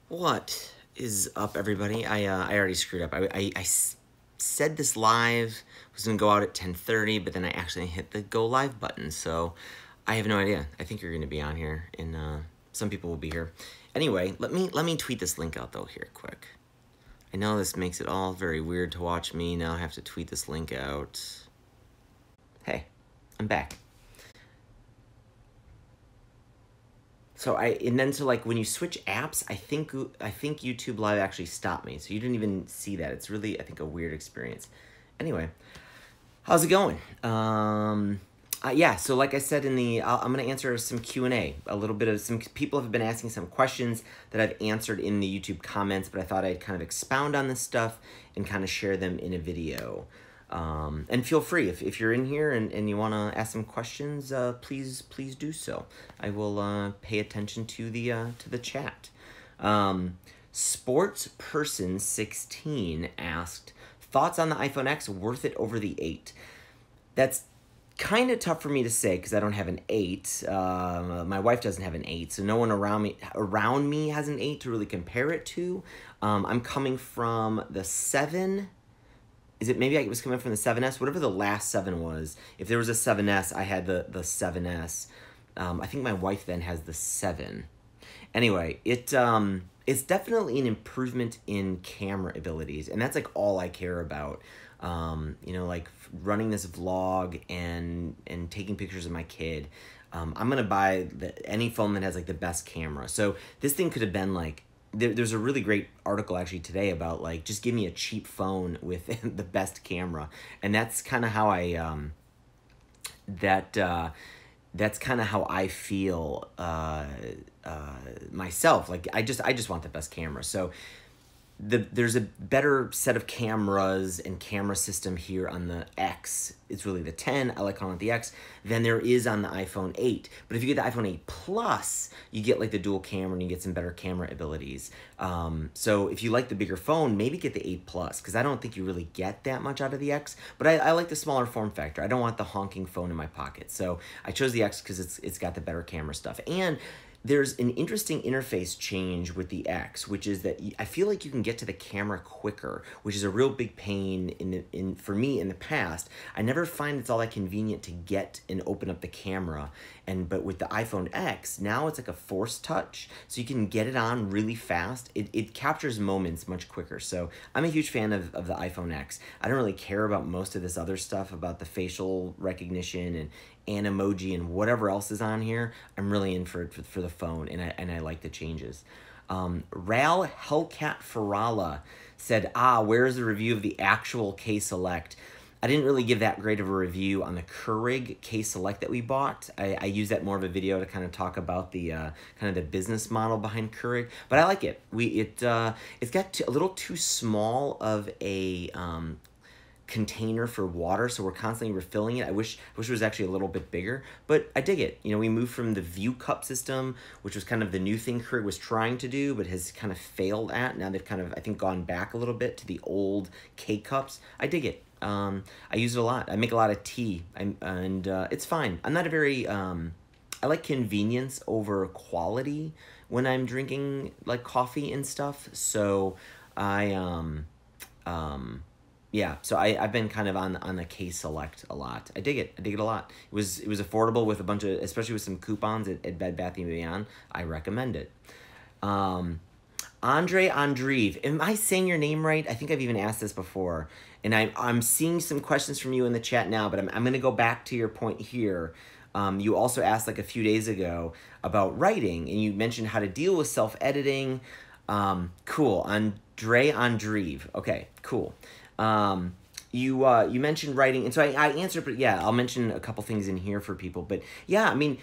What is up, everybody? I already screwed up. Said this live was gonna go out at 10:30, but then I actually hit the go live button, so I have no idea. I think you're gonna be on here, and some people will be here. Anyway, let me tweet this link out though here quick. I know this makes it all very weird to watch me now have to tweet this link out. Hey, I'm back. So like when you switch apps, I think YouTube Live actually stopped me. So you didn't even see that. It's really, I think, a weird experience. Anyway, how's it going? Yeah, so like I said I'm going to answer some Q&A. A little bit of some people have been asking some questions that I've answered in the YouTube comments, but I thought I'd kind of expound on this stuff and kind of share them in a video. And feel free, if you're in here and you want to ask some questions, please do so. I will pay attention to the chat. Sportsperson16 asked, thoughts on the iPhone X, worth it over the 8? That's kind of tough for me to say because I don't have an 8. My wife doesn't have an 8, so no one around me has an 8 to really compare it to. I'm coming from the 7. Maybe I was coming from the 7S, whatever the last 7 was. If there was a 7S, I had the 7S. I think my wife then has the 7. Anyway, it's definitely an improvement in camera abilities, and that's like all I care about. Like running this vlog and taking pictures of my kid. I'm gonna buy any phone that has like the best camera. So this thing could have been like, there's a really great article actually today about like, just give me a cheap phone with the best camera. And that's kind of how that's kind of how I feel myself. Like I just want the best camera. So there's a better set of cameras and camera system here on the X. It's really the 10, I like calling it the X, than there is on the iPhone 8. But if you get the iPhone 8 Plus, you get like the dual camera and you get some better camera abilities. So if you like the bigger phone, maybe get the 8 Plus, because I don't think you really get that much out of the X. But I like the smaller form factor. I don't want the honking phone in my pocket. So I chose the X because it's got the better camera stuff. And there's an interesting interface change with the X, which is that I feel like you can get to the camera quicker, which is a real big pain for me in the past. I never find it's all that convenient to get and open up the camera. But with the iPhone X, now it's like a force touch, so you can get it on really fast. It captures moments much quicker. So I'm a huge fan of the iPhone X. I don't really care about most of this other stuff about the facial recognition and emoji and whatever else is on here. I'm really in for the phone, and I like the changes. Ral Hellcat Ferrala said, where's the review of the actual K-Select? I didn't really give that great of a review on the Keurig K-Select that we bought. I use that more of a video to kind of talk about the kind of the business model behind Keurig, but I like it. It's got a little too small of a container for water, so we're constantly refilling it. I wish it was actually a little bit bigger, but I dig it. We moved from the View Cup system, which was kind of the new thing Keurig was trying to do, but has kind of failed at. Now they've kind of, I think, gone back a little bit to the old K-Cups. I dig it. I use it a lot. I make a lot of tea, and it's fine. I'm not a very, I like convenience over quality when I'm drinking like coffee and stuff, so yeah, so I've been kind of on the K-Select a lot. I dig it. I dig it a lot. It was affordable with a bunch of, especially with some coupons at Bed Bath & Beyond. I recommend it. Andre Andreev, am I saying your name right? I think I've even asked this before. And I'm seeing some questions from you in the chat now, but I'm going to go back to your point here. You also asked like a few days ago about writing, and you mentioned how to deal with self-editing. Cool. Andre Andreev. Okay, cool. You mentioned writing, and so I answered, but yeah, I'll mention a couple things in here for people. But yeah, I mean,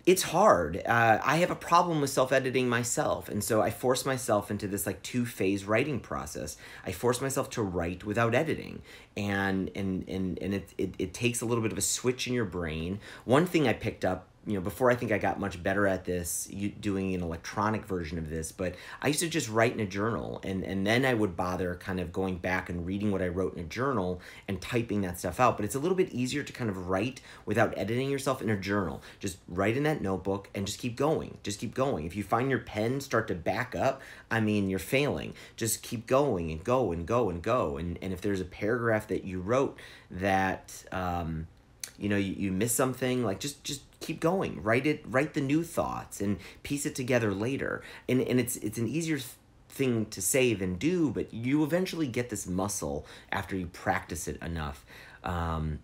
it's hard. I have a problem with self-editing myself, and so I force myself into this like 2-phase writing process. I force myself to write without editing, and it takes a little bit of a switch in your brain. One thing I picked up before I think I got much better at this, doing an electronic version of this, but I used to just write in a journal, and then I would bother kind of going back and reading what I wrote in a journal and typing that stuff out. But it's a little bit easier to kind of write without editing yourself in a journal. Just write in that notebook and just keep going. Just keep going. If you find your pen start to back up, I mean, you're failing. Just keep going and go and go and go. And if there's a paragraph that you wrote that, you miss something, like just keep going. Write the new thoughts and piece it together later. And it's an easier thing to say than do, but you eventually get this muscle after you practice it enough.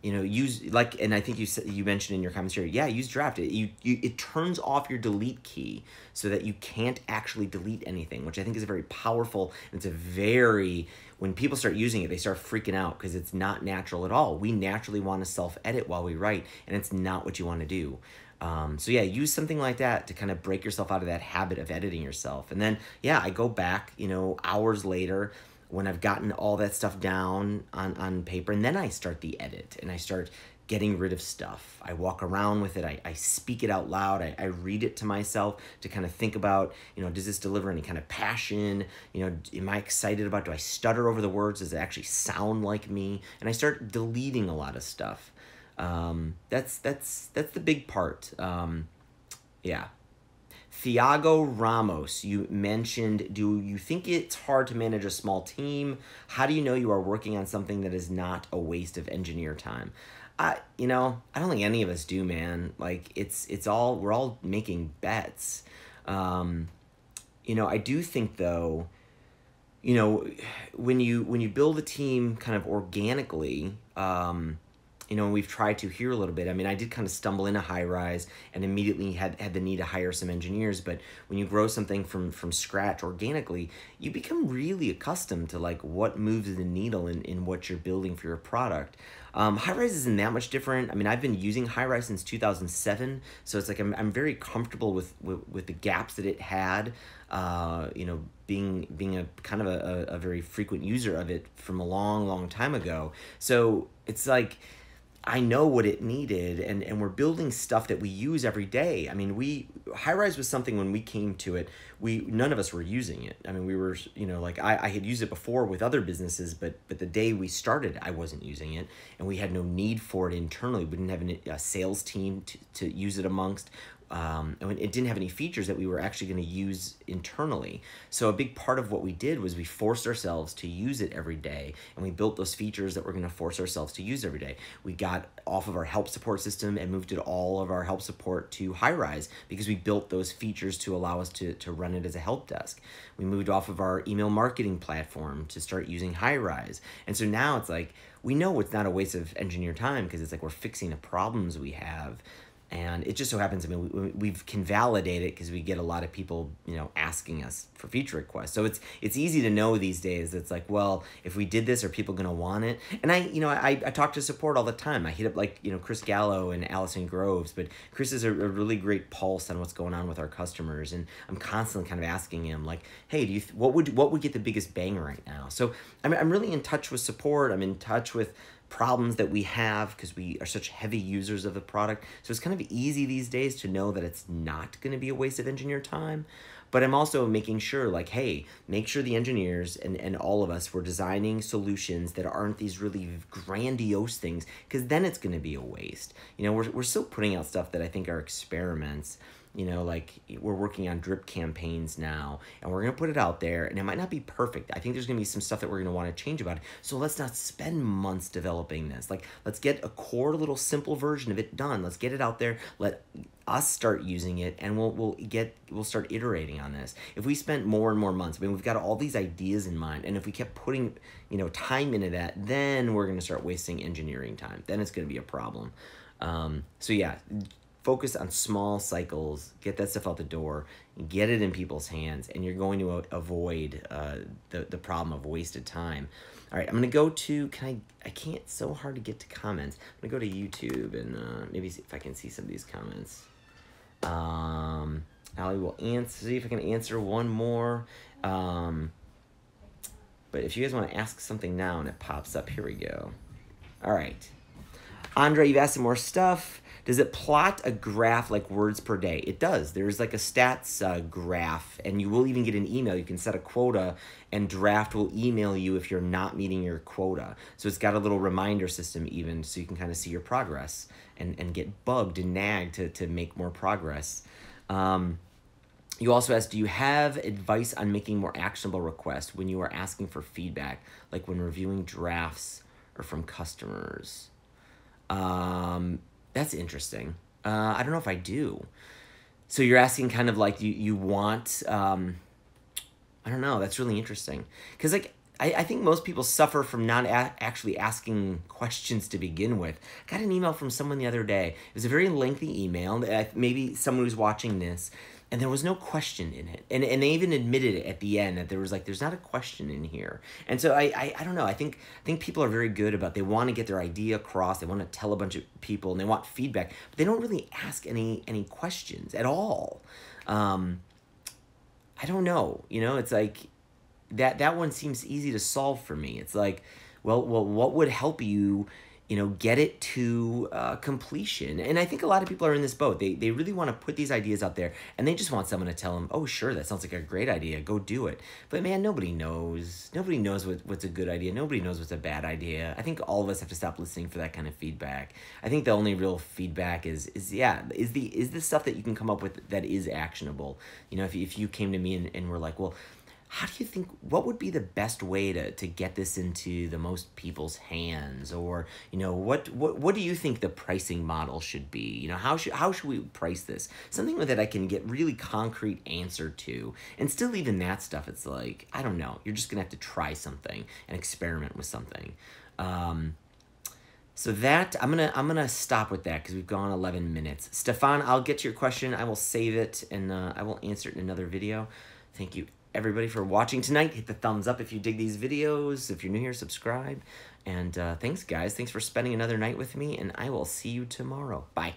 Use, like, and I think you mentioned in your comments here, use draft. It turns off your delete key so that you can't actually delete anything, which I think is very powerful. And when people start using it, they start freaking out because it's not natural at all. We naturally want to self-edit while we write, and it's not what you want to do. Use something like that to kind of break yourself out of that habit of editing yourself. And then, I go back, hours later when I've gotten all that stuff down on paper, and then I start the edit and I start getting rid of stuff. I walk around with it. I speak it out loud. I read it to myself to kind of think about, does this deliver any kind of passion? Am I excited about, do I stutter over the words? Does it actually sound like me? And I start deleting a lot of stuff. That's the big part. Thiago Ramos, you mentioned, do you think it's hard to manage a small team? How do you know you are working on something that is not a waste of engineer time? I don't think any of us do, man. Like, we're all making bets. I do think though, when you build a team kind of organically, we've tried to here a little bit. I mean, I did kind of stumble into high rise and immediately had the need to hire some engineers. But when you grow something from scratch organically, you become really accustomed to like what moves the needle in what you're building for your product. High rise isn't that much different. I mean, I've been using high rise since 2007, so it's like I'm very comfortable with the gaps that it had. Being a kind of a very frequent user of it from a long time ago. So it's like, I know what it needed, and we're building stuff that we use every day. I mean, high-rise was something when we came to it, none of us were using it. I mean, we were, I had used it before with other businesses, but the day we started, I wasn't using it, and we had no need for it internally. We didn't have a sales team to use it amongst. And it didn't have any features that we were actually going to use internally. So a big part of what we did was we forced ourselves to use it every day, and we built those features that we're going to force ourselves to use every day. We got off of our help support system and moved all of our help support to high-rise because we built those features to allow us to run it as a help desk. We moved off of our email marketing platform to start using high-rise. And so now it's like, we know it's not a waste of engineer time because it's like we're fixing the problems we have. And it just so happens, I mean, we can validate it because we get a lot of people, asking us for feature requests. So it's easy to know these days. It's like, well, if we did this, are people going to want it? And I talk to support all the time. I hit up Chris Gallo and Allison Groves, but Chris is a really great pulse on what's going on with our customers. And I'm constantly kind of asking him like, hey, what would get the biggest bang right now? So I'm really in touch with support. I'm in touch with problems that we have because we are such heavy users of the product. So it's kind of easy these days to know that it's not going to be a waste of engineer time. But I'm also making sure, like, hey, make sure the engineers and all of us, we're designing solutions that aren't these really grandiose things, because then it's going to be a waste. We're still putting out stuff that I think are experiments. Like we're working on drip campaigns now, and we're going to put it out there, and it might not be perfect. I think there's going to be some stuff that we're going to want to change about it. So let's not spend months developing this. Like, let's get a core little simple version of it done. Let's get it out there. Let us start using it, and we'll start iterating on this. If we spent more and more months, I mean, we've got all these ideas in mind, and if we kept putting, time into that, then we're going to start wasting engineering time. Then it's going to be a problem. Focus on small cycles, get that stuff out the door, get it in people's hands, and you're going to avoid the problem of wasted time. All right, I'm going to go to, I can't, it's so hard to get to comments. I'm going to go to YouTube and maybe see if I can see some of these comments. Allie will see if I can answer one more. But if you guys want to ask something now and it pops up, here we go. All right. Andre, you've asked some more stuff. Does it plot a graph like words per day? It does. There's like a stats graph, and you will even get an email. You can set a quota, and Draft will email you if you're not meeting your quota. So it's got a little reminder system even, so you can kind of see your progress and get bugged and nagged to make more progress. You also asked, do you have advice on making more actionable requests when you are asking for feedback, like when reviewing drafts or from customers? That's interesting. I don't know if I do. So you're asking kind of like you want, I don't know, that's really interesting. Because like, I think most people suffer from not actually asking questions to begin with. I got an email from someone the other day. It was a very lengthy email, maybe someone who's watching this, and there was no question in it. And they even admitted it at the end that there was like, there's not a question in here. And so I don't know. I think people are very good about, they want to get their idea across. They want to tell a bunch of people and they want feedback, but they don't really ask any questions at all. I don't know. You know, it's like that one seems easy to solve for me. It's like, well, what would help you, get it to completion? And I think a lot of people are in this boat. They really want to put these ideas out there, and they just want someone to tell them, oh, sure, that sounds like a great idea. Go do it. But man, nobody knows. Nobody knows what's a good idea. Nobody knows what's a bad idea. I think all of us have to stop listening for that kind of feedback. I think the only real feedback is the stuff that you can come up with that is actionable. If you came to me and were like, well, how do you think, what would be the best way to get this into the most people's hands? Or, what do you think the pricing model should be? How should we price this? Something that I can get really concrete answer to. And still even that stuff, it's like, I don't know. You're just going to have to try something and experiment with something. So that, I'm gonna stop with that because we've gone 11 minutes. Stefan, I'll get to your question. I will save it and I will answer it in another video. Thank you everybody for watching tonight. Hit the thumbs up if you dig these videos. If you're new here, subscribe. And thanks guys. Thanks for spending another night with me, and I will see you tomorrow. Bye.